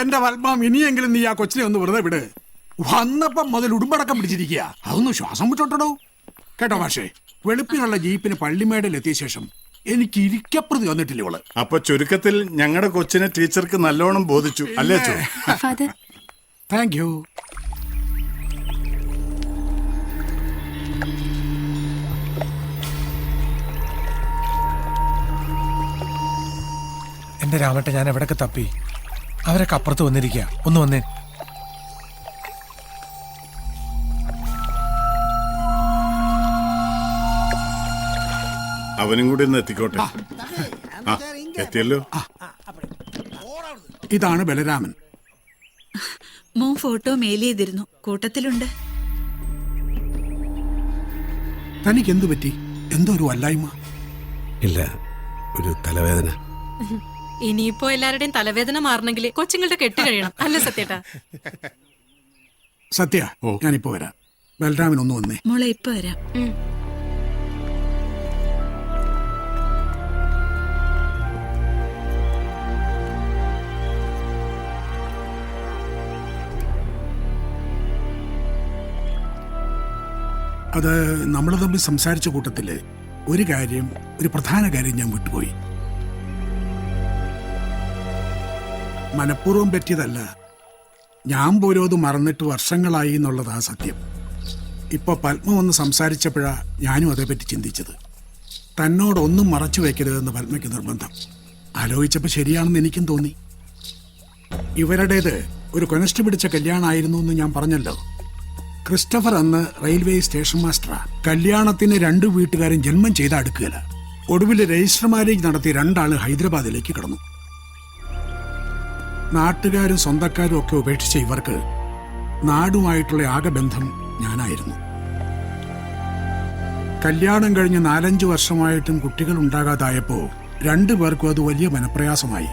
എന്റെ വൽമാം, ഇനിയെങ്കിലും നീ ആ കൊച്ചിനെ ഒന്ന് വെറുതെ വിട്. വന്നപ്പം മുതൽ ഉടുമ്പടക്കം പിടിച്ചിരിക്കുക. അതൊന്ന് ശ്വാസം വിട്ടോട്ടോ കേട്ടോ മാഷേ. വെളുപ്പിനുള്ള ജീപ്പിന് പള്ളിമേടയിൽ എത്തിയ ശേഷം എനിക്ക് ഇരിക്കപ്രതി വന്നിട്ടില്ല ഇവള്. അപ്പൊ ചുരുക്കത്തിൽ ഞങ്ങളുടെ കൊച്ചിനെ ടീച്ചർക്ക് നല്ലോണം ബോധിച്ചു അല്ലേ? Thank you. എന്റെ രാമട്ട, ഞാൻ എവിടൊക്കെ തപ്പി. അവരൊക്കെ അപ്പുറത്ത് വന്നിരിക്കുക. ഒന്ന് വന്നേ. അവനും കൂടി ഒന്ന് എത്തിക്കോട്ടെ. എത്തിയല്ലോ. ഇതാണ് ബലരാമൻ. മോൻ ഫോട്ടോ മെയിൽ ചെയ്തിരുന്നു, കൂട്ടത്തിലുണ്ട്. തനിക്ക് എന്തു പറ്റി? എന്തോ ഒരു വല്ലായ്മ? ഇല്ല, ഒരു തലവേദന. ഇനിയിപ്പോ എല്ലാവരുടെയും തലവേദന മാറണമെങ്കിൽ കൊച്ചുങ്ങളുടെ കെട്ട് കഴിയണം അല്ലേ സത്യേട്ടാ? സത്യ, ഞാനിപ്പോ വരാം. ബലരാമൻ ഒന്ന് വന്നേ. മോളെ ഇപ്പൊ വരാം. അത് നമ്മൾ തമ്മിൽ സംസാരിച്ച കൂട്ടത്തില് ഒരു പ്രധാന കാര്യം ഞാൻ വിട്ടുപോയി. മനഃപൂർവ്വം പറ്റിയതല്ല. ഞാൻ പോലും അത് മറന്നിട്ട് വർഷങ്ങളായി എന്നുള്ളതാ സത്യം. ഇപ്പൊ പത്മ ഒന്ന് സംസാരിച്ചപ്പോഴാ ഞാനും അതേപ്പറ്റി ചിന്തിച്ചത്. തന്നോടൊന്നും മറച്ചു വയ്ക്കരുതെന്ന് പത്മയ്ക്ക് നിർബന്ധം. ആലോചിച്ചപ്പോൾ ശരിയാണെന്ന് എനിക്കും തോന്നി. ഇവരുടേത് ഒരു കൊനസ്റ്റ് പിടിച്ച കല്യാണമായിരുന്നു എന്ന് ഞാൻ പറഞ്ഞല്ലോ. ക്രിസ്റ്റഫർ അന്ന് റെയിൽവേ സ്റ്റേഷൻ മാസ്റ്ററാ. കല്യാണത്തിന് 2 വീട്ടുകാരും ജന്മം ചെയ്ത് അടുക്കുകയില്ല. ഒടുവിൽ രജിസ്റ്റർ മാരേജ് നടത്തി 2 ആള് ഹൈദരാബാദിലേക്ക് കടന്നു. നാട്ടുകാരും സ്വന്തക്കാരും ഒക്കെ ഉപേക്ഷിച്ച ഇവർക്ക് നാടുമായിട്ടുള്ള ആകെ ബന്ധം ഞാനായിരുന്നു. കല്യാണം കഴിഞ്ഞ് 4-5 വർഷമായിട്ടും കുട്ടികൾ ഉണ്ടാകാതായപ്പോ 2 പേർക്കും അത് വലിയ മനപ്രയാസമായി.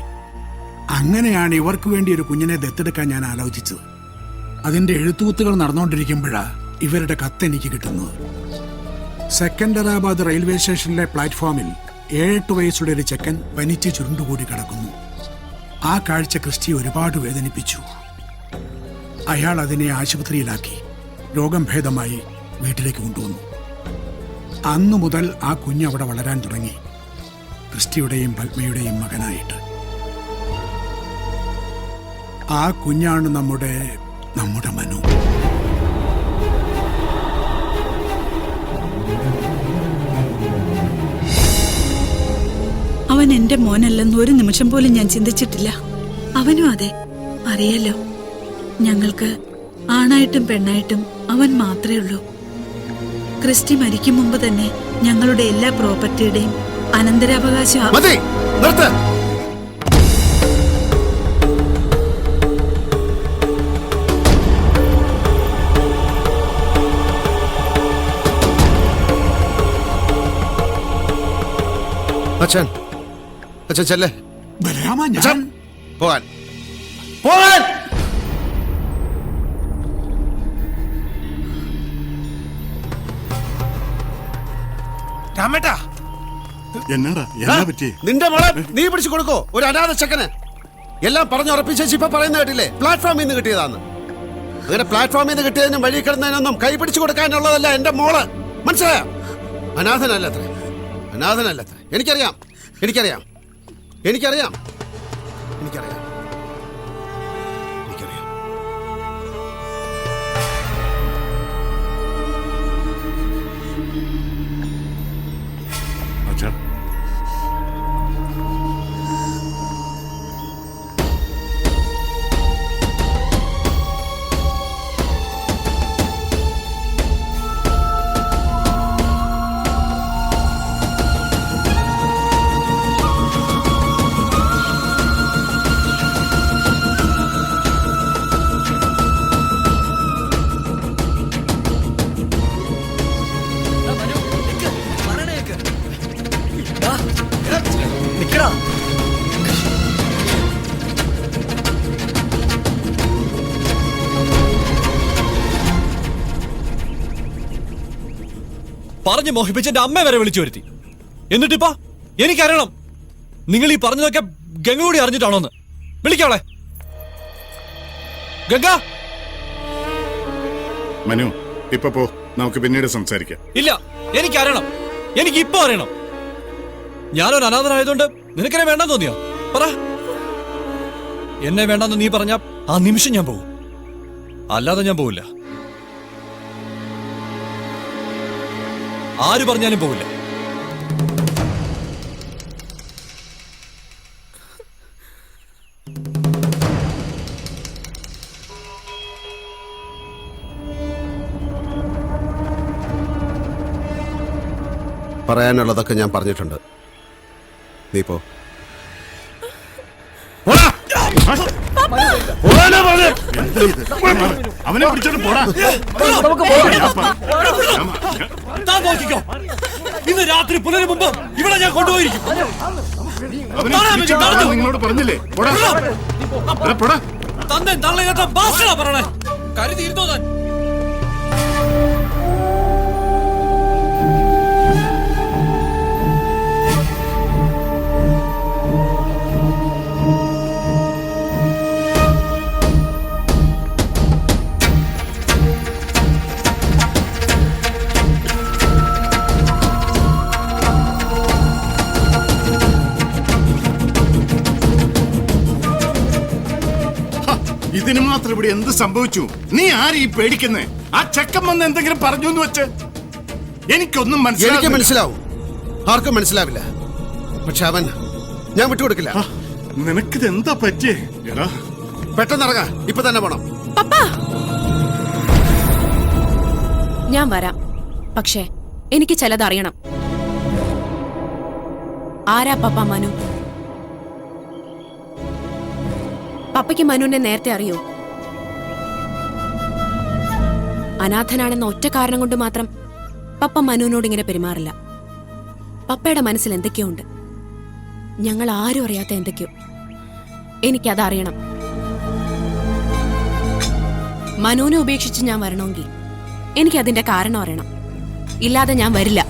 അങ്ങനെയാണ് ഇവർക്ക് വേണ്ടി ഒരു കുഞ്ഞിനെ ദത്തെടുക്കാൻ ഞാൻ ആലോചിച്ചത്. അതിന്റെ എഴുത്തുകുത്തുകൾ നടന്നുകൊണ്ടിരിക്കുമ്പോഴാ ഇവരുടെ കത്തെനിക്ക് കിട്ടുന്നത്. സെക്കൻഡറാബാദ് റെയിൽവേ സ്റ്റേഷനിലെ പ്ലാറ്റ്ഫോമിൽ 7-8 വയസ്സുള്ള ഒരു ചെക്കൻ പനിച്ച് ചുരുണ്ടുകൂടി കിടക്കുന്നു. ആ കാഴ്ച ക്രിസ്റ്റിയെ ഒരുപാട് വേദനിപ്പിച്ചു. അയാൾ അതിനെ ആശുപത്രിയിലാക്കി. രോഗം ഭേദമായി വീട്ടിലേക്ക് കൊണ്ടുവന്നു. അന്നു മുതൽ ആ കുഞ്ഞ് അവിടെ വളരാൻ തുടങ്ങി, ക്രിസ്റ്റിയുടെയും പത്മയുടെയും മകനായിട്ട്. ആ കുഞ്ഞാണ് നമ്മുടെ മനു. അവൻ എന്റെ മോനല്ലെന്ന് ഒരു നിമിഷം പോലും ഞാൻ ചിന്തിച്ചിട്ടില്ല. അവനും അതെ. അറിയാലോ, ഞങ്ങൾക്ക് ആണായിട്ടും പെണ്ണായിട്ടും അവൻ മാത്രമേ ഉള്ളൂ. ക്രിസ്റ്റി മരിക്കും മുമ്പ് തന്നെ ഞങ്ങളുടെ എല്ലാ പ്രോപ്പർട്ടിയുടെയും അനന്തരാവകാശം. അച്ഛൻ ചെല്ലേ. ബലരാമ, ഞാൻ പോകാൻ പോകാൻ. രാമേട്ടാ, എന്നാ പറ്റി? നിന്റെ മോളെ നീ പിടിച്ചു കൊടുക്കോ ഒരു അനാഥ ചെക്കന്? എല്ലാം പറഞ്ഞുറപ്പിച്ച ഇപ്പൊ പറയുന്ന കേട്ടില്ലേ, പ്ലാറ്റ്ഫോമിൽ നിന്ന് കിട്ടിയതാന്ന്. അങ്ങനെ പ്ലാറ്റ്ഫോമിൽ നിന്ന് കിട്ടിയതിനും വഴി കിടന്നതിനൊന്നും കൈ പിടിച്ചു കൊടുക്കാനുള്ളതല്ല എന്റെ മോള്. മനസ്സിലായോ? അനാഥനല്ലത്രേ. എനിക്കറിയാം. അച്ഛാ, പറഞ്ഞു മോഹിപ്പിച്ച് എന്റെ അമ്മയെ വരെ വിളിച്ചു വരുത്തി. എന്നിട്ടിപ്പോ എനിക്കറിയണം നിങ്ങൾ ഈ പറഞ്ഞതൊക്കെ ഗംഗ കൂടി അറിഞ്ഞിട്ടാണോന്ന്. വിളിക്കാവളെ. ഗംഗ. മനു ഇപ്പൊ പോ, നമുക്ക് പിന്നീട് സംസാരിക്കാം. ഇല്ല, എനിക്ക് അറിയണം. എനിക്ക് ഇപ്പൊ അറിയണം. ഞാനൊരു അനാഥനായതുകൊണ്ട് നിനക്കെന്നെ വേണ്ടെന്ന് തോന്നിയോ? പറ. എന്നെ വേണ്ടെന്ന് നീ പറഞ്ഞ ആ നിമിഷം ഞാൻ പോകും, അല്ലാതെ ഞാൻ പോവില്ല. ആര് പറഞ്ഞാലും പോവില്ല. പറയാനുള്ളതൊക്കെ ഞാൻ പറഞ്ഞിട്ടുണ്ട്. നീ പോ. അവനെ പിടിച്ചോണ്ട് പോടാ. താൻ നോക്കിക്കോ, ഇന്ന് രാത്രി പുലരും മുമ്പ് ഇവിടെ ഞാൻ കൊണ്ടുപോയിരിക്കും. നിങ്ങളോട് പറഞ്ഞില്ലേ? പോടാ പോടാ. തന്നെ തള്ളയില്ലാത്ത ഭാഷ പറയണേ. കരുതിയിരുന്നോ താൻ? ഇതിന് മാത്രം ഇവിടെ എന്ത് സംഭവിച്ചു? നീ ആരീ പേടിക്കുന്നേ? ആ ചെക്കൻ വന്ന് എന്തെങ്കിലും പറഞ്ഞു എന്ന് വെച്ച് എനിക്കൊന്നും എനിക്ക് മനസ്സിലാവും, ആർക്കും മനസ്സിലാവില്ല. പക്ഷെ അവൻ ഞാൻ വിട്ടുകൊടുക്കില്ല. നിനക്കിത് എന്താ പറ്റിയേ? എടാ പെട്ടെന്ന് ഇറങ്ങാ, ഇപ്പൊ തന്നെ പോണം. പപ്പാ, ഞാൻ വരാം. പക്ഷേ എനിക്ക് ചിലത് അറിയണം. ആരാ പപ്പ മനു? പപ്പയ്ക്ക് മനുവിനെ നേരത്തെ അറിയോ? അനാഥനാണെന്ന ഒറ്റ കാരണം കൊണ്ട് മാത്രം പപ്പ മനുവിനോട് ഇങ്ങനെ പെരുമാറില്ല. പപ്പയുടെ മനസ്സിൽ എന്തൊക്കെയോ ഉണ്ട്, ഞങ്ങൾ ആരും അറിയാത്ത എന്തൊക്കെയോ. എനിക്കതറിയണം. മനുവിനെ ഉപേക്ഷിച്ച് ഞാൻ വരണമെങ്കിൽ എനിക്കതിന്റെ കാരണം അറിയണം. ഇല്ലാതെ ഞാൻ വരില്ല.